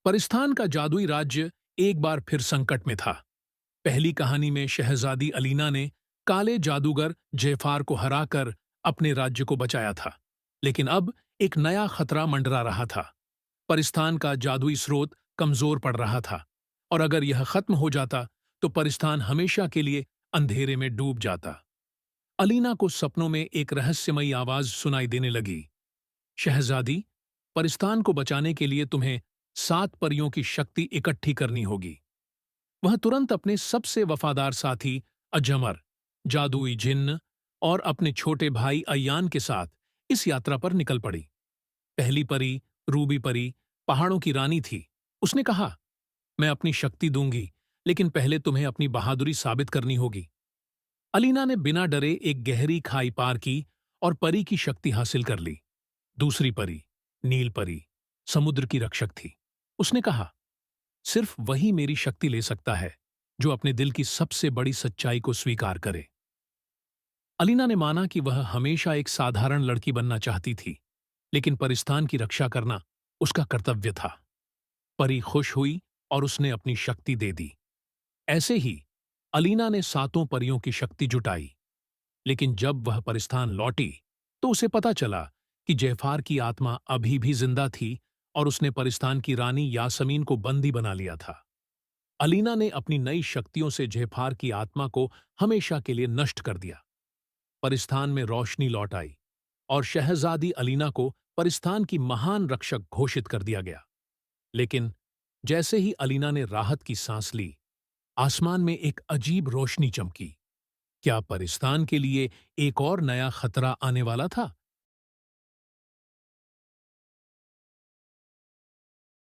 परिस्तान का जादुई राज्य एक बार फिर संकट में था। पहली कहानी में शहजादी अलीना ने काले जादूगर जेफार को हराकर अपने राज्य को बचाया था। लेकिन अब एक नया खतरा मंडरा रहा था। परिस्तान का जादुई स्रोत कमजोर पड़ रहा था, और अगर यह खत्म हो जाता तो परिस्तान हमेशा के लिए अंधेरे में डूब जाता। अलीना को सपनों में एक रहस्यमयी आवाज सुनाई देने लगी। शहजादी, परिस्तान को बचाने के लिए तुम्हें 7 परियों की शक्ति इकट्ठी करनी होगी। वह तुरंत अपने सबसे वफादार साथी अजमर, जादुई जिन्न और अपने छोटे भाई अय्यान के साथ इस यात्रा पर निकल पड़ी। पहली परी, रूबी परी, पहाड़ों की रानी थी। उसने कहा, मैं अपनी शक्ति दूंगी, लेकिन पहले तुम्हें अपनी बहादुरी साबित करनी होगी। अलीना ने बिना डरे एक गहरी खाई पार की और परी की शक्ति हासिल कर ली। दूसरी परी, नील परी, समुद्र की रक्षक थी। उसने कहा, सिर्फ वही मेरी शक्ति ले सकता है जो अपने दिल की सबसे बड़ी सच्चाई को स्वीकार करे। अलीना ने माना कि वह हमेशा एक साधारण लड़की बनना चाहती थी, लेकिन परिस्तान की रक्षा करना उसका कर्तव्य था। परी खुश हुई और उसने अपनी शक्ति दे दी। ऐसे ही अलीना ने 7 परियों की शक्ति जुटाई। लेकिन जब वह परिस्तान लौटी तो उसे पता चला कि जेफार की आत्मा अभी भी जिंदा थी और उसने परिस्तान की रानी यासमीन को बंदी बना लिया था। अलीना ने अपनी नई शक्तियों से जेफार की आत्मा को हमेशा के लिए नष्ट कर दिया। परिस्तान में रोशनी लौट आई और शहजादी अलीना को परिस्तान की महान रक्षक घोषित कर दिया गया। लेकिन जैसे ही अलीना ने राहत की सांस ली, आसमान में एक अजीब रोशनी चमकी। क्या परिस्तान के लिए एक और नया खतरा आने वाला था?